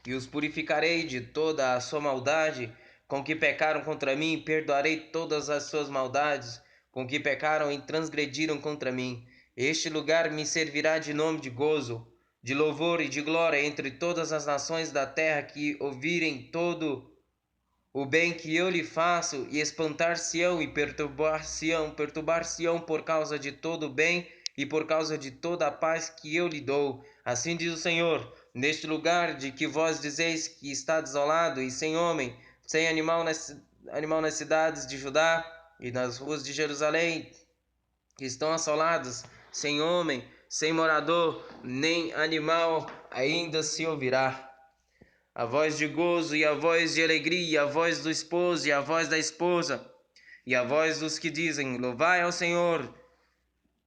e os purificarei de toda a sua maldade, com que pecaram contra mim, perdoarei todas as suas maldades, com que pecaram e transgrediram contra mim. Este lugar me servirá de nome de gozo, de louvor e de glória entre todas as nações da terra que ouvirem todo o bem que eu lhe faço, e espantar-se-ão e perturbar-se-ão por causa de todo o bem e por causa de toda a paz que eu lhe dou. Assim diz o Senhor: neste lugar de que vós dizeis que está desolado e sem homem, sem animal nas cidades de Judá e nas ruas de Jerusalém, que estão assoladas, sem homem, sem morador, nem animal, ainda se ouvirá a voz de gozo e a voz de alegria, a voz do esposo e a voz da esposa, e a voz dos que dizem: louvai ao Senhor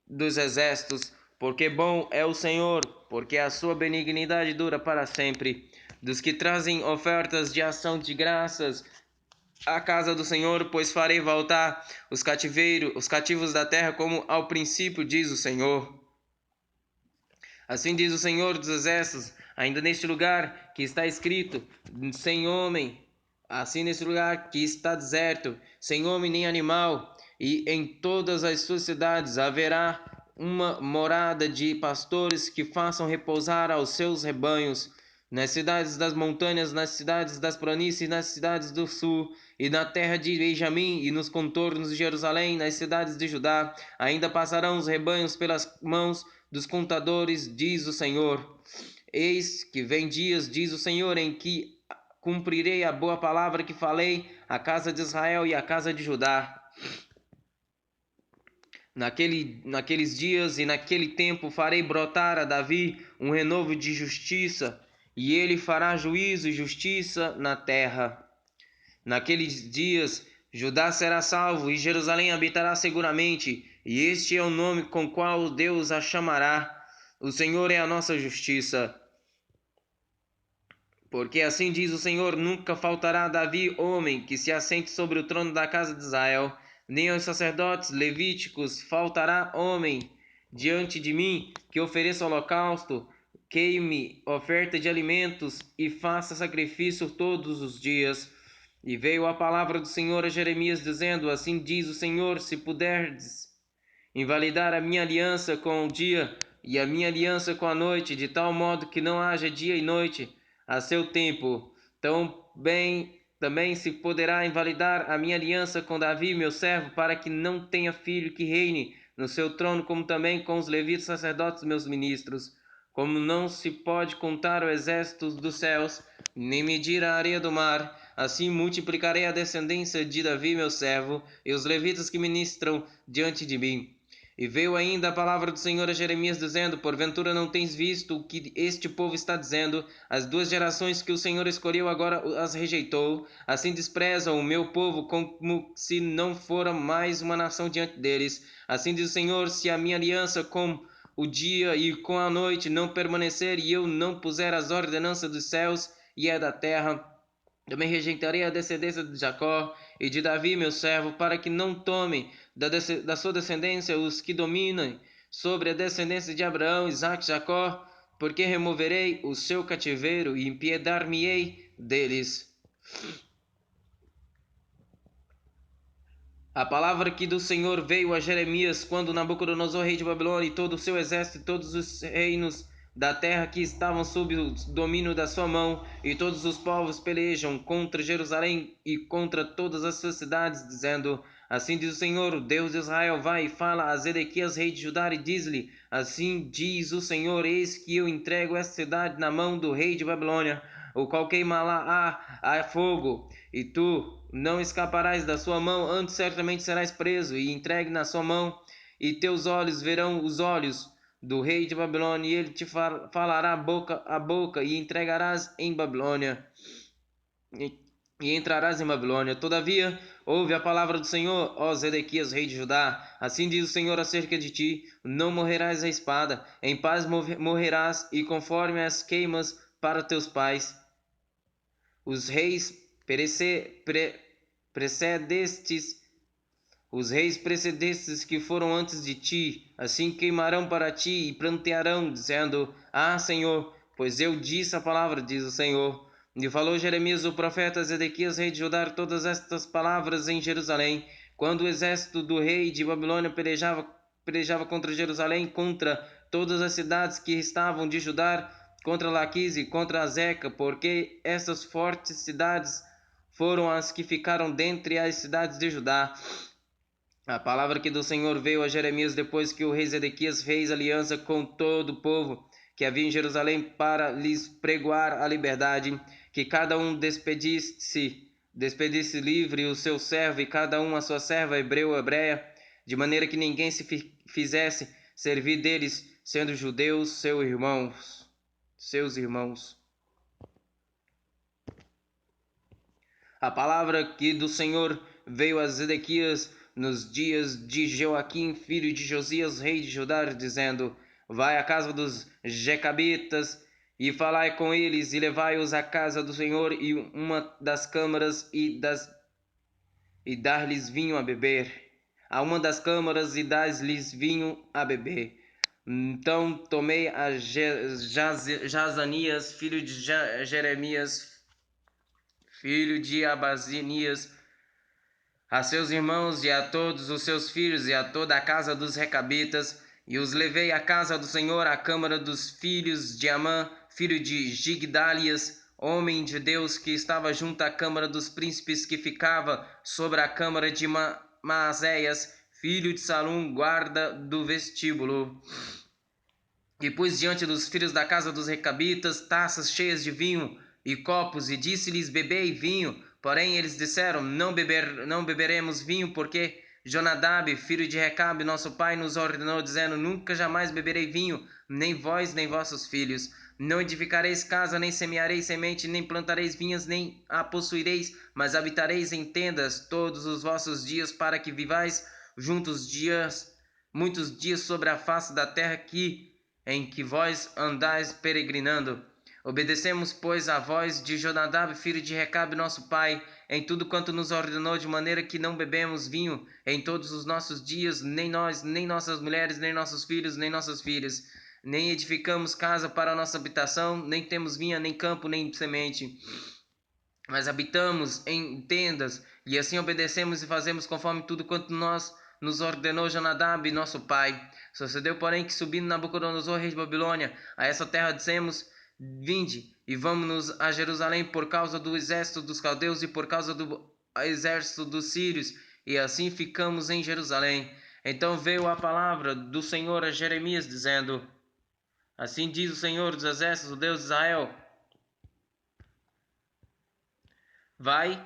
dos exércitos, porque bom é o Senhor, porque a sua benignidade dura para sempre. Dos que trazem ofertas de ação de graças à casa do Senhor, pois farei voltar os cativos da terra como ao princípio, diz o Senhor. Assim diz o Senhor dos Exércitos, ainda neste lugar que está escrito, sem homem, assim neste lugar que está deserto, sem homem nem animal, e em todas as suas cidades haverá uma morada de pastores que façam repousar aos seus rebanhos, nas cidades das montanhas, nas cidades das planícies, nas cidades do sul, e na terra de Benjamim, e nos contornos de Jerusalém, nas cidades de Judá, ainda passarão os rebanhos pelas mãos dos contadores, diz o Senhor. Eis que vem dias, diz o Senhor, em que cumprirei a boa palavra que falei à casa de Israel e à casa de Judá. Naqueles dias e naquele tempo farei brotar a Davi um renovo de justiça, e ele fará juízo e justiça na terra. Naqueles dias Judá será salvo e Jerusalém habitará seguramente, e este é o nome com qual Deus a chamará: o Senhor é a nossa justiça. Porque assim diz o Senhor: nunca faltará a Davi homem que se assente sobre o trono da casa de Israel, nem aos sacerdotes levíticos faltará homem diante de mim que ofereça holocausto, queime oferta de alimentos e faça sacrifício todos os dias. E veio a palavra do Senhor a Jeremias, dizendo: assim diz o Senhor: se puderdes invalidar a minha aliança com o dia e a minha aliança com a noite, de tal modo que não haja dia e noite a seu tempo, também se poderá invalidar a minha aliança com Davi, meu servo, para que não tenha filho que reine no seu trono, como também com os levitas sacerdotes, meus ministros. Como não se pode contar o exército dos céus, nem medir a areia do mar, assim multiplicarei a descendência de Davi, meu servo, e os levitas que ministram diante de mim. E veio ainda a palavra do Senhor a Jeremias, dizendo: porventura não tens visto o que este povo está dizendo? As duas gerações que o Senhor escolheu agora as rejeitou. Assim desprezam o meu povo, como se não fora mais uma nação diante deles. Assim diz o Senhor: se a minha aliança com o dia e com a noite não permanecer, e eu não puser as ordenanças dos céus e a da terra, também rejeitarei a descendência de Jacó e de Davi, meu servo, para que não tomem da sua descendência os que dominam sobre a descendência de Abraão, Isaque e Jacó, porque removerei o seu cativeiro e impiedar-me-ei deles. A palavra que do Senhor veio a Jeremias quando Nabucodonosor, rei de Babilônia, e todo o seu exército e todos os reinos da terra que estavam sob o domínio da sua mão, e todos os povos pelejam contra Jerusalém e contra todas as suas cidades, dizendo: assim diz o Senhor, o Deus de Israel: vai e fala a Zedequias, rei de Judá, e diz-lhe: assim diz o Senhor, eis que eu entrego esta cidade na mão do rei de Babilônia, o qual queimará a fogo, e tu não escaparás da sua mão, antes certamente serás preso e entregue na sua mão, e teus olhos verão os olhos do rei de Babilônia, e ele te falará boca a boca, e entregarás em Babilônia, e entrarás em Babilônia. Todavia, ouve a palavra do Senhor, ó Zedequias, rei de Judá. Assim diz o Senhor acerca de ti: não morrerás à espada, em paz morrerás, e conforme as queimas para teus pais. Os reis precedestes Os reis precedestes que foram antes de ti, assim queimarão para ti e prantearão, dizendo: ah, Senhor, pois eu disse a palavra, diz o Senhor. E falou Jeremias, o profeta, a Zedequias, rei de Judá, todas estas palavras em Jerusalém, quando o exército do rei de Babilônia pelejava contra Jerusalém, contra todas as cidades que estavam de Judá, contra Laquis e contra Azeca, porque estas fortes cidades foram as que ficaram dentre as cidades de Judá. A palavra que do Senhor veio a Jeremias depois que o rei Zedequias fez aliança com todo o povo que havia em Jerusalém para lhes pregoar a liberdade, que cada um despedisse livre o seu servo e cada um a sua serva, hebreu ou hebreia, de maneira que ninguém se fizesse servir deles, sendo judeus seus irmãos. A palavra que do Senhor veio a Zedequias nos dias de Joaquim, filho de Josias, rei de Judá, dizendo: Vai à casa dos Jecabitas e falai com eles, e levai-os à casa do Senhor e uma das câmaras e dar-lhes vinho a beber. A uma das câmaras e dar-lhes vinho a beber. Então tomei a Jazanias, filho de Jeremias, filho de Abazinias, a seus irmãos e a todos os seus filhos e a toda a casa dos Recabitas, e os levei à casa do Senhor, à câmara dos filhos de Amã, filho de Gigdalias, homem de Deus, que estava junto à câmara dos príncipes, que ficava sobre a câmara de Maazéias, filho de Salum, guarda do vestíbulo. E pus diante dos filhos da casa dos Recabitas taças cheias de vinho e copos, e disse-lhes: Bebei vinho. Porém eles disseram: Não beberemos vinho, porque Jonadab, filho de Recabe, nosso pai, nos ordenou, dizendo: Nunca jamais beberei vinho, nem vós, nem vossos filhos. Não edificareis casa, nem semeareis semente, nem plantareis vinhas, nem a possuireis, mas habitareis em tendas todos os vossos dias, para que vivais muitos dias sobre a face da terra em que vós andais peregrinando. Obedecemos, pois, a voz de Jonadab, filho de Recabe, nosso pai, em tudo quanto nos ordenou, de maneira que não bebemos vinho em todos os nossos dias, nem nós, nem nossas mulheres, nem nossos filhos, nem nossas filhas, nem edificamos casa para a nossa habitação, nem temos vinha, nem campo, nem semente, mas habitamos em tendas, e assim obedecemos e fazemos conforme tudo quanto nos ordenou Jonadab, nosso pai. Sucedeu, porém, que subindo Nabucodonosor, rei de Babilônia, a essa terra, dissemos: Vinde e vamos-nos a Jerusalém por causa do exército dos caldeus e por causa do exército dos sírios, e assim ficamos em Jerusalém. Então veio a palavra do Senhor a Jeremias, dizendo: Assim diz o Senhor dos exércitos, o Deus de Israel: Vai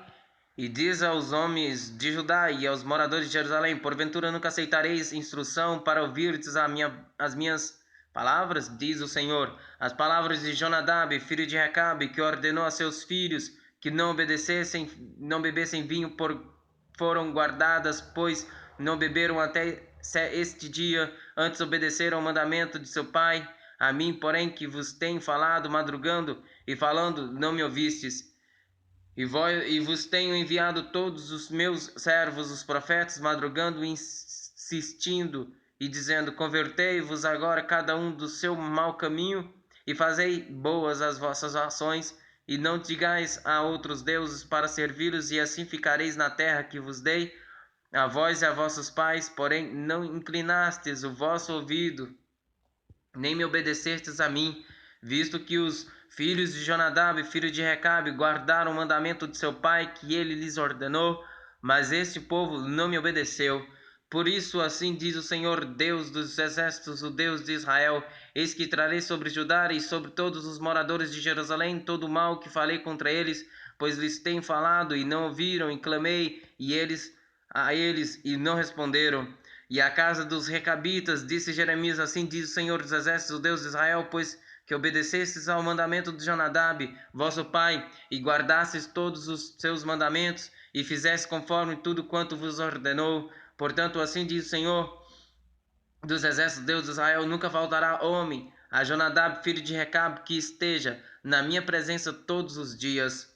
e diz aos homens de Judá e aos moradores de Jerusalém: Porventura nunca aceitareis instrução para ouvirdes as minhas palavras? Diz o Senhor. As palavras de Jonadab, filho de Recabe, que ordenou a seus filhos que não bebessem vinho, foram guardadas, pois não beberam até este dia, antes obedeceram ao mandamento de seu pai. A mim, porém, que vos tenho falado madrugando e falando, não me ouvistes. E vos tenho enviado todos os meus servos, os profetas, madrugando e insistindo e dizendo: Convertei-vos agora cada um do seu mau caminho e fazei boas as vossas ações, e não digais a outros deuses para servi-los, e assim ficareis na terra que vos dei a vós e a vossos pais. Porém não inclinastes o vosso ouvido, nem me obedecestes a mim, visto que os filhos de Jonadab, filho de Recabe, guardaram o mandamento de seu pai que ele lhes ordenou, mas este povo não me obedeceu. Por isso, assim diz o Senhor, Deus dos exércitos, o Deus de Israel: Eis que trarei sobre Judá e sobre todos os moradores de Jerusalém todo o mal que falei contra eles, pois lhes tenho falado e não ouviram, e clamei a eles e não responderam. E a casa dos Recabitas, disse Jeremias: Assim diz o Senhor dos exércitos, o Deus de Israel: Pois que obedecestes ao mandamento de Jonadab, vosso pai, e guardastes todos os seus mandamentos, e fizestes conforme tudo quanto vos ordenou. Portanto, assim diz o Senhor dos exércitos, Deus de Israel: Nunca faltará homem a Jonadab, filho de Recabe, que esteja na minha presença todos os dias.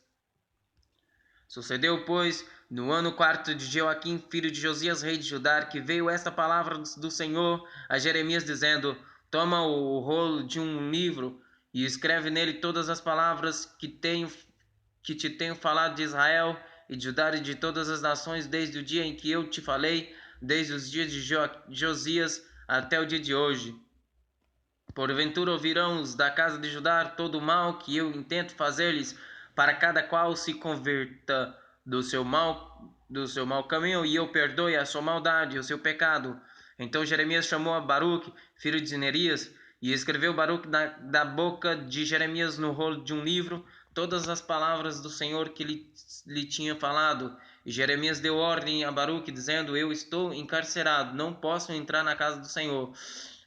Sucedeu, pois, no ano 4 de Joaquim, filho de Josias, rei de Judá, que veio esta palavra do Senhor a Jeremias, dizendo: Toma o rolo de um livro e escreve nele todas as palavras que tenho que te tenho falado de Israel e de Judá e de todas as nações desde o dia em que eu te falei, desde os dias de Josias até o dia de hoje. Porventura ouvirão os da casa de Judá todo o mal que eu intento fazer-lhes, para cada qual se converta do seu mau caminho, e eu perdoe a sua maldade e o seu pecado. Então Jeremias chamou a Baruque, filho de Nerias, e escreveu Baruque da boca de Jeremias no rolo de um livro todas as palavras do Senhor que lhe tinha falado. E Jeremias deu ordem a Baruque, dizendo: Eu estou encarcerado, não posso entrar na casa do Senhor.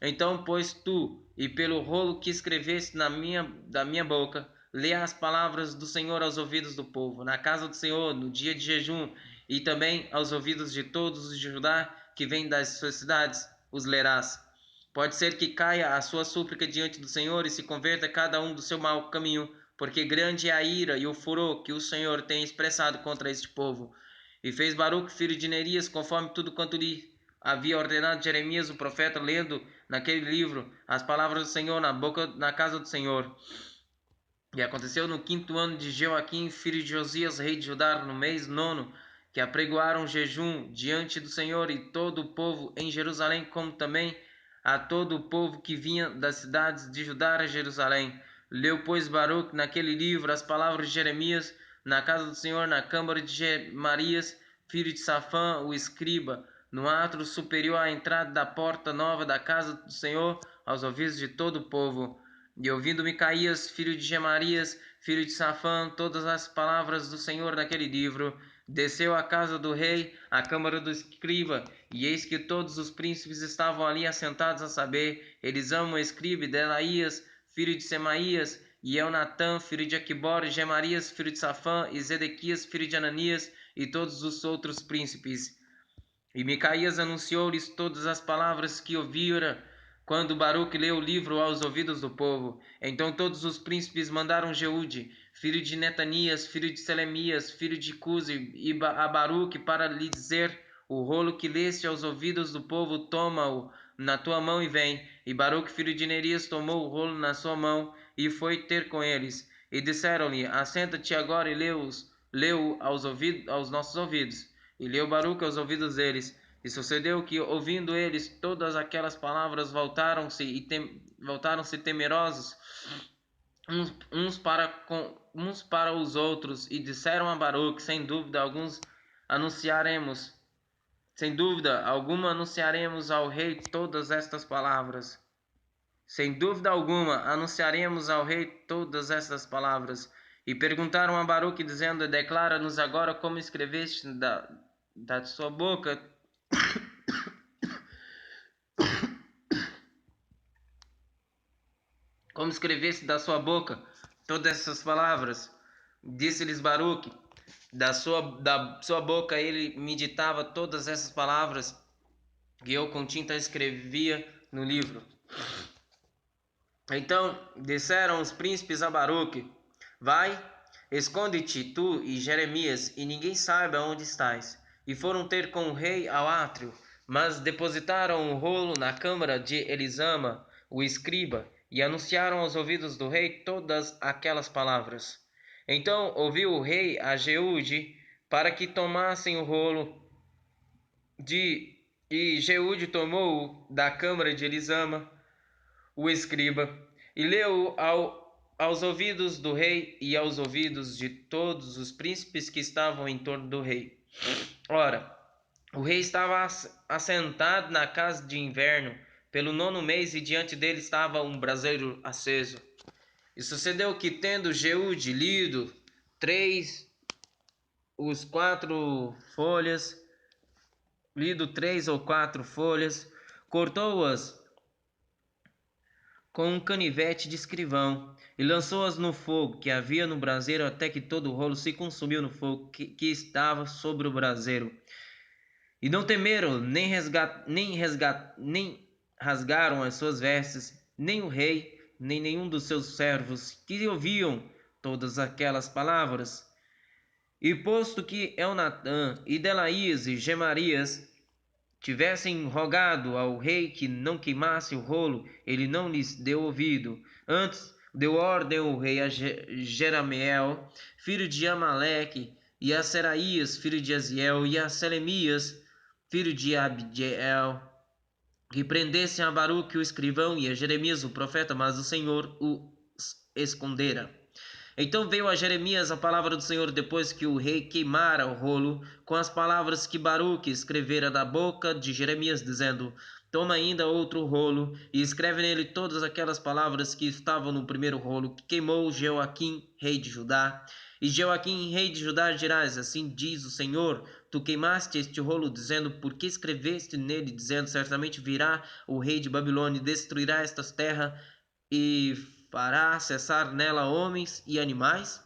Então, pois tu, e pelo rolo que escreveste da minha boca, lê as palavras do Senhor aos ouvidos do povo, na casa do Senhor, no dia de jejum, e também aos ouvidos de todos os de Judá que vêm das suas cidades, os lerás. Pode ser que caia a sua súplica diante do Senhor e se converta cada um do seu mau caminho, porque grande é a ira e o furor que o Senhor tem expressado contra este povo. E fez Baruque, filho de Nerias, conforme tudo quanto lhe havia ordenado Jeremias, o profeta, lendo naquele livro as palavras do Senhor na casa do Senhor. E aconteceu no 5º ano de Joaquim, filho de Josias, rei de Judá, no mês 9º, que apregoaram jejum diante do Senhor e todo o povo em Jerusalém, como também a todo o povo que vinha das cidades de Judá a Jerusalém. Leu, pois, Baruque naquele livro as palavras de Jeremias na casa do Senhor, na câmara de Gemarias, filho de Safã, o escriba, no átrio superior à entrada da porta nova da casa do Senhor, aos ouvidos de todo o povo. E ouvindo Micaías, filho de Gemarias, filho de Safã, todas as palavras do Senhor naquele livro, desceu à casa do rei, à câmara do escriba, e eis que todos os príncipes estavam ali assentados, a saber, Elisama, o escriba, Delaías, filho de Semaías, e Elnatã, filho de Aquibor, e Gemarias, filho de Safã, e Zedequias, filho de Ananias, e todos os outros príncipes. E Micaías anunciou-lhes todas as palavras que ouvira, quando Baruque leu o livro aos ouvidos do povo. Então todos os príncipes mandaram Jeude, filho de Netanias, filho de Selemias, filho de Cusi, a Baruque para lhe dizer: o rolo que leste aos ouvidos do povo, toma-o na tua mão e vem. E Baruque, filho de Nerias, tomou o rolo na sua mão e foi ter com eles. E disseram-lhe: assenta-te agora e leu aos nossos ouvidos. E leu Baruque aos ouvidos deles. E sucedeu que, ouvindo eles todas aquelas palavras, voltaram-se temerosos uns para os outros, e disseram a Baruque: sem dúvida alguma anunciaremos ao rei todas estas palavras. Sem dúvida alguma anunciaremos ao rei todas estas palavras. E perguntaram a Baruque, dizendo: declara-nos agora como escreveste da sua boca como escrevesse da sua boca todas essas palavras. Disse-lhes Baruque: da sua boca ele me ditava todas essas palavras que eu com tinta escrevia no livro. Então disseram os príncipes a Baruque: vai, esconde-te tu e Jeremias, e ninguém saiba onde estás. E foram ter com o rei ao átrio, mas depositaram o rolo na câmara de Elisama, o escriba, e anunciaram aos ouvidos do rei todas aquelas palavras. Então ouviu o rei a Jeude para que tomassem o rolo e Jeude tomou-o da câmara de Elisama, o escriba, e leu aos ouvidos do rei e aos ouvidos de todos os príncipes que estavam em torno do rei. Ora, o rei estava assentado na casa de inverno pelo 9º mês, e diante dele estava um braseiro aceso. E sucedeu que, tendo Jeude lido 3 ou 4 folhas, cortou-as com um canivete de escrivão e lançou-as no fogo que havia no braseiro, até que todo o rolo se consumiu no fogo que estava sobre o braseiro. E não temeram, nem rasgaram as suas vestes, nem o rei, nem nenhum dos seus servos, que ouviam todas aquelas palavras. E posto que Elnatã e Delaías e Gemarias tivessem rogado ao rei que não queimasse o rolo, ele não lhes deu ouvido. Antes, Deu ordem o rei a Jerameel, filho de Amaleque, e a Seraías, filho de Aziel, e a Selemias, filho de Abdiel, que prendessem a Baruque o escrivão e a Jeremias o profeta, mas o Senhor os escondera. Então veio a Jeremias a palavra do Senhor depois que o rei queimara o rolo com as palavras que Baruque escrevera da boca de Jeremias, dizendo: Toma ainda outro rolo e escreve nele todas aquelas palavras que estavam no primeiro rolo que queimou Jeoaquim, rei de Judá. E Jeoaquim, rei de Judá, dirás: Assim diz o Senhor: Tu queimaste este rolo, dizendo: Por que escreveste nele, dizendo: Certamente virá o rei de Babilônia e destruirá estas terras e fará cessar nela homens e animais?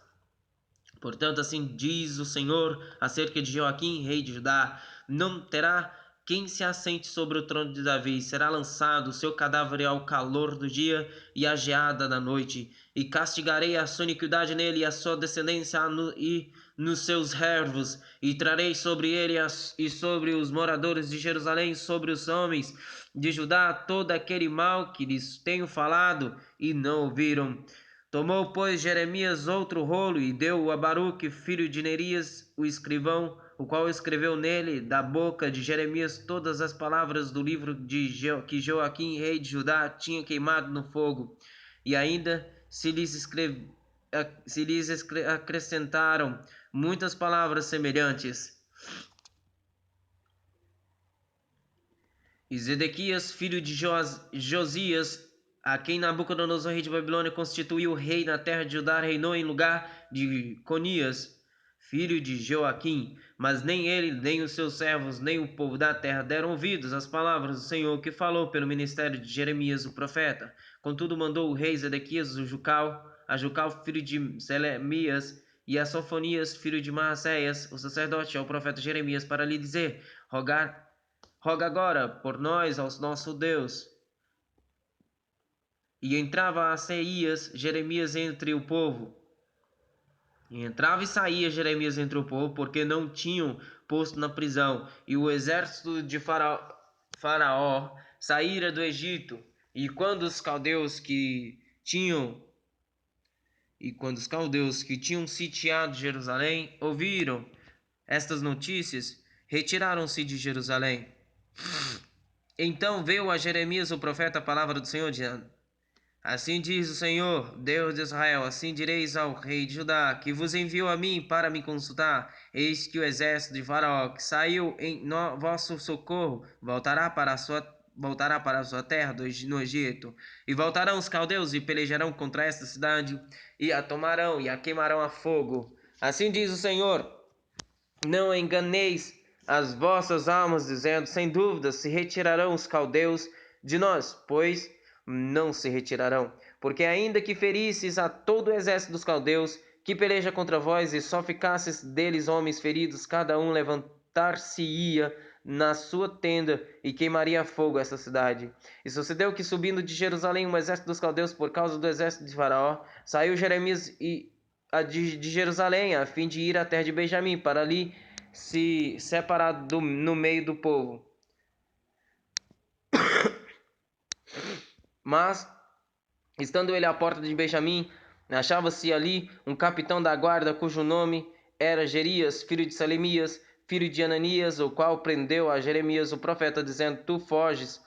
Portanto, assim diz o Senhor acerca de Joaquim, rei de Judá: Não terá quem se assente sobre o trono de Davi, será lançado o seu cadáver ao calor do dia e à geada da noite, e castigarei a sua iniquidade nele e a sua descendência e nos seus servos, e trarei sobre ele e sobre os moradores de Jerusalém, sobre os homens de Judá, todo aquele mal que lhes tenho falado, e não ouviram. Tomou, pois, Jeremias outro rolo e deu-o a Baruque, filho de Nerias, o escrivão, o qual escreveu nele, da boca de Jeremias, todas as palavras do livro que Joaquim, rei de Judá, tinha queimado no fogo. E ainda se lhes acrescentaram muitas palavras semelhantes. E Zedequias, filho de Josias, a quem Nabucodonosor, rei de Babilônia, constituiu rei na terra de Judá, reinou em lugar de Conias, filho de Joaquim. Mas nem ele, nem os seus servos, nem o povo da terra deram ouvidos às palavras do Senhor que falou pelo ministério de Jeremias, o profeta. Contudo, mandou o rei Zedequias a Jucal, filho de Selemias, e a Sofonias, filho de Maaseias, o sacerdote, ao profeta Jeremias, para lhe dizer: Roga agora por nós ao nosso Deus. E entrava a Seías, Jeremias entre o povo. E entrava e saía Jeremias entre o povo, porque não tinham posto na prisão. E o exército de Faraó saíra do Egito. E quando os caldeus que tinham sitiado Jerusalém ouviram estas notícias, retiraram-se de Jerusalém. Então veio a Jeremias o profeta a palavra do Senhor, dizendo: Assim diz o Senhor, Deus de Israel: Assim direis ao rei de Judá, que vos enviou a mim para me consultar: Eis que o exército de Faraó, que saiu em vosso socorro, voltará para a sua terra no Egito. E voltarão os caldeus e pelejarão contra esta cidade, e a tomarão e a queimarão a fogo. Assim diz o Senhor: Não enganeis as vossas almas, dizendo: Sem dúvida se retirarão os caldeus de nós, pois não se retirarão. Porque ainda que ferisseis a todo o exército dos caldeus, que peleja contra vós, e só ficasses deles homens feridos, cada um levantar-se-ia na sua tenda e queimaria a fogo essa cidade. E sucedeu que, subindo de Jerusalém um exército dos caldeus por causa do exército de Faraó, saiu Jeremias de Jerusalém, a fim de ir à terra de Benjamim, para ali se separar no meio do povo. Mas, estando ele à porta de Benjamim, achava-se ali um capitão da guarda, cujo nome era Jerias, filho de Selemias, filho de Ananias, o qual prendeu a Jeremias o profeta, dizendo: Tu foges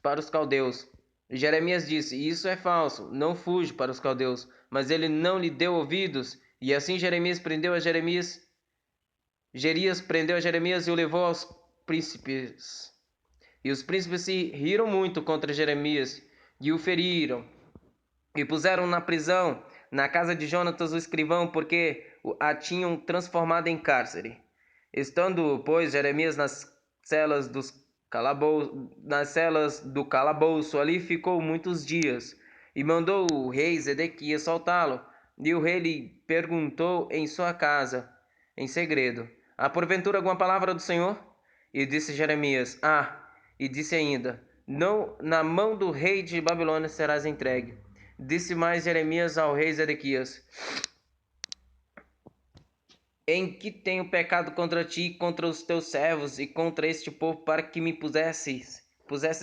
para os caldeus. E Jeremias disse: Isso é falso, não fujo para os caldeus. Mas ele não lhe deu ouvidos, e assim Jerias prendeu a Jeremias e o levou aos príncipes. E os príncipes se riram muito contra Jeremias e o feriram, e puseram na prisão, na casa de Jonatas o escrivão, porque a tinham transformado em cárcere. Estando, pois, Jeremias nas celas do calabouço, ali ficou muitos dias, e mandou o rei Zedequias soltá-lo. E o rei lhe perguntou em sua casa, em segredo: Há porventura alguma palavra do Senhor? E disse Jeremias: E disse ainda: Não, na mão do rei de Babilônia serás entregue. Disse mais Jeremias ao rei Zedequias: Em que tenho pecado contra ti, contra os teus servos e contra este povo, para que me pusesses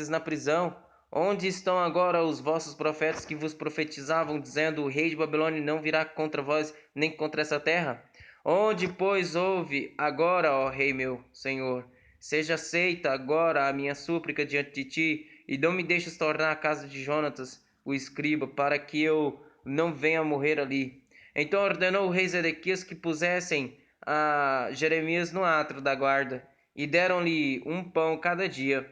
na prisão? Onde estão agora os vossos profetas que vos profetizavam, dizendo: o rei de Babilônia não virá contra vós, nem contra essa terra? Onde, pois, ouve agora, ó rei meu senhor, seja aceita agora a minha súplica diante de ti, e não me deixes tornar à casa de Jonatas, o escriba, para que eu não venha morrer ali. Então ordenou o rei Zedequias que pusessem a Jeremias no átrio da guarda, e deram-lhe um pão cada dia,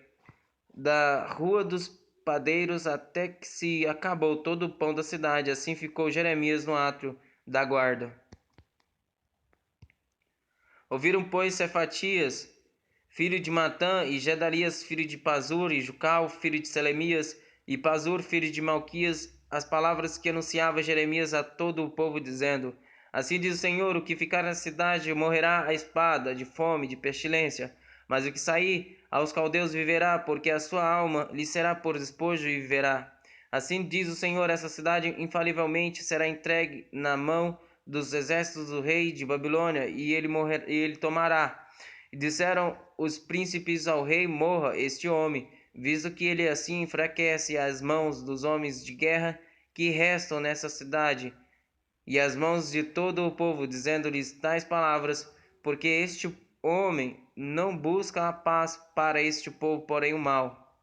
da rua dos padeiros até que se acabou todo o pão da cidade. Assim ficou Jeremias no átrio da guarda. Ouviram, pois, Cefatias, filho de Matã, e Gedalias, filho de Pazur, e Jucal, filho de Selemias, e Pazur, filho de Malquias, as palavras que anunciava Jeremias a todo o povo, dizendo: assim diz o Senhor: o que ficar na cidade morrerá à espada, de fome, de pestilência. Mas o que sair aos caldeus viverá, porque a sua alma lhe será por despojo e viverá. Assim diz o Senhor: essa cidade infalivelmente será entregue na mão dos exércitos do rei de Babilônia, e ele tomará. E disseram os príncipes ao rei: morra este homem, visto que ele assim enfraquece as mãos dos homens de guerra que restam nessa cidade, e as mãos de todo o povo, dizendo-lhes tais palavras, porque este homem não busca a paz para este povo, porém o mal.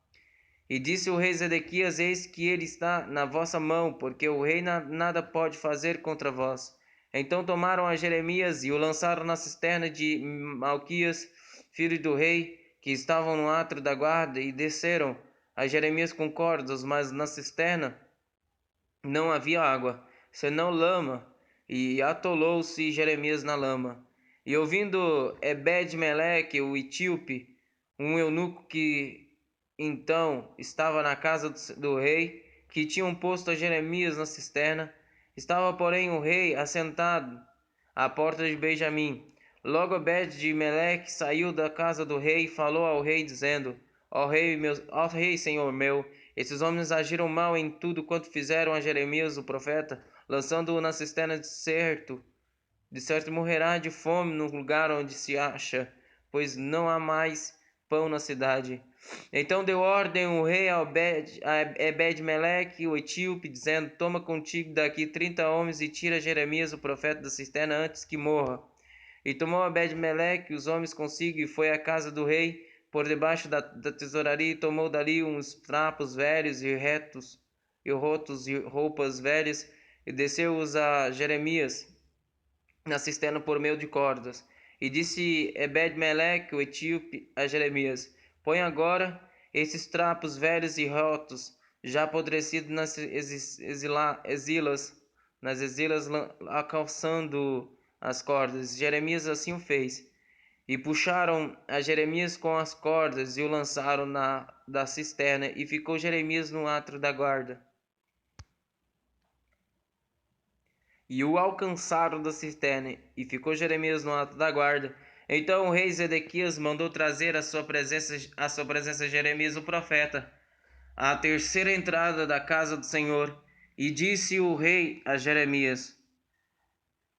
E disse o rei Zedequias: eis que ele está na vossa mão, porque o rei nada pode fazer contra vós. Então tomaram a Jeremias e o lançaram na cisterna de Malquias, filho do rei, que estavam no átrio da guarda, e desceram a Jeremias com cordas, mas na cisterna não havia água, senão lama, e atolou-se Jeremias na lama. E ouvindo Ebed-Meleque, o etíope, um eunuco que então estava na casa do rei, que tinham posto a Jeremias na cisterna, estava, porém, o rei assentado à porta de Benjamim. Logo Ebed-Meleque saiu da casa do rei e falou ao rei, dizendo: ó rei, senhor meu, esses homens agiram mal em tudo quanto fizeram a Jeremias o profeta, lançando-o na cisterna de certo morrerá de fome no lugar onde se acha, pois não há mais pão na cidade. Então deu ordem o rei a Ebed-Meleque, o etíope, dizendo: toma contigo daqui 30 homens e tira Jeremias o profeta da cisterna antes que morra. E tomou Ebed-Meleque os homens consigo e foi à casa do rei por debaixo da tesouraria, e tomou dali uns trapos velhos e retos e rotos e roupas velhas, e desceu-os a Jeremias na cisterna por meio de cordas. E disse Ebed-Meleque, o etíope, a Jeremias: põe agora esses trapos velhos e rotos, já apodrecidos nas exilas, acalçando as cordas. Jeremias assim o fez. E puxaram a Jeremias com as cordas e o lançaram da cisterna, e ficou Jeremias no átrio da guarda. E o alcançaram da cisterna, e ficou Jeremias no átrio da guarda. Então o rei Zedequias mandou trazer à sua presença Jeremias o profeta, à terceira entrada da casa do Senhor. E disse o rei a Jeremias: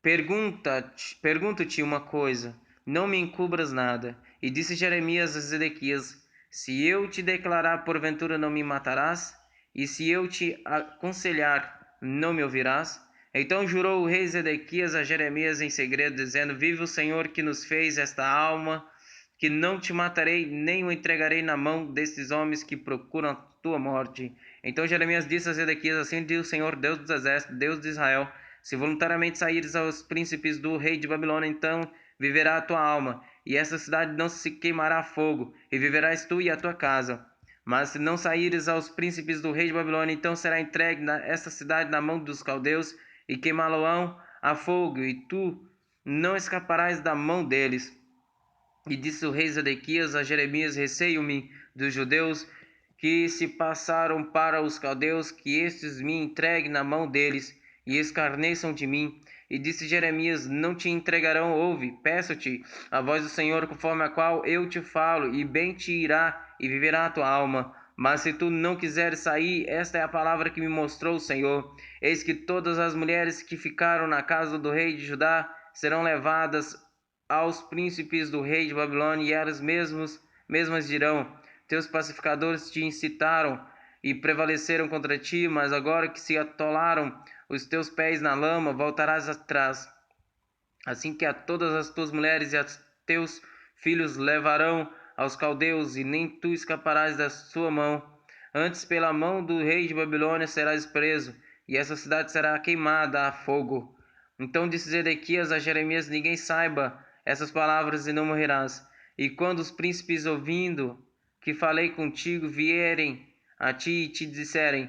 pergunto-te uma coisa, não me encubras nada. E disse Jeremias a Zedequias: se eu te declarar, porventura não me matarás? E se eu te aconselhar, não me ouvirás? Então jurou o rei Zedequias a Jeremias em segredo, dizendo: vive o Senhor que nos fez esta alma, que não te matarei, nem o entregarei na mão destes homens que procuram a tua morte. Então Jeremias disse a Zedequias: assim diz o Senhor, Deus dos exércitos, Deus de Israel: se voluntariamente saíres aos príncipes do rei de Babilônia, então viverá a tua alma, e esta cidade não se queimará a fogo, e viverás tu e a tua casa. Mas se não saíres aos príncipes do rei de Babilônia, então será entregue esta cidade na mão dos caldeus, e queimá-lo-ão a fogo, e tu não escaparás da mão deles. E disse o rei Zedequias a Jeremias: receio-me dos judeus que se passaram para os caldeus, que estes me entreguem na mão deles, e escarneçam de mim. E disse Jeremias: não te entregarão, ouve, peço-te a voz do Senhor, conforme a qual eu te falo, e bem te irá, e viverá a tua alma. Mas se tu não quiseres sair, esta é a palavra que me mostrou o Senhor: eis que todas as mulheres que ficaram na casa do rei de Judá serão levadas aos príncipes do rei de Babilônia, e elas mesmas dirão: teus pacificadores te incitaram, e prevaleceram contra ti, mas agora que se atolaram os teus pés na lama, voltarás atrás. Assim que a todas as tuas mulheres e a teus filhos levarão aos caldeus, e nem tu escaparás da sua mão. Antes, pela mão do rei de Babilônia serás preso, e essa cidade será queimada a fogo. Então disse Zedequias a Jeremias: ninguém saiba essas palavras e não morrerás. E quando os príncipes, ouvindo que falei contigo, vierem a ti e te disserem: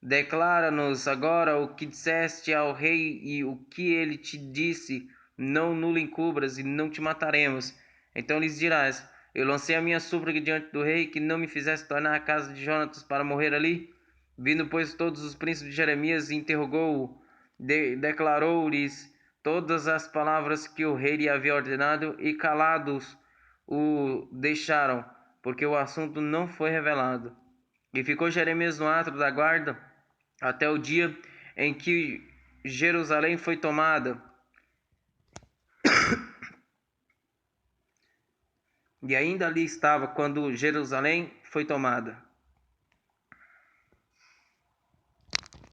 declara-nos agora o que disseste ao rei e o que ele te disse, não nos encubras e não te mataremos. Então lhes dirás: eu lancei a minha súplica diante do rei, que não me fizesse tornar a casa de Jonatas para morrer ali. Vindo, pois, todos os príncipes de Jeremias, interrogou-o, declarou-lhes todas as palavras que o rei lhe havia ordenado, e calados o deixaram, porque o assunto não foi revelado. E ficou Jeremias no atro da guarda até o dia em que Jerusalém foi tomada. E ainda ali estava quando Jerusalém foi tomada.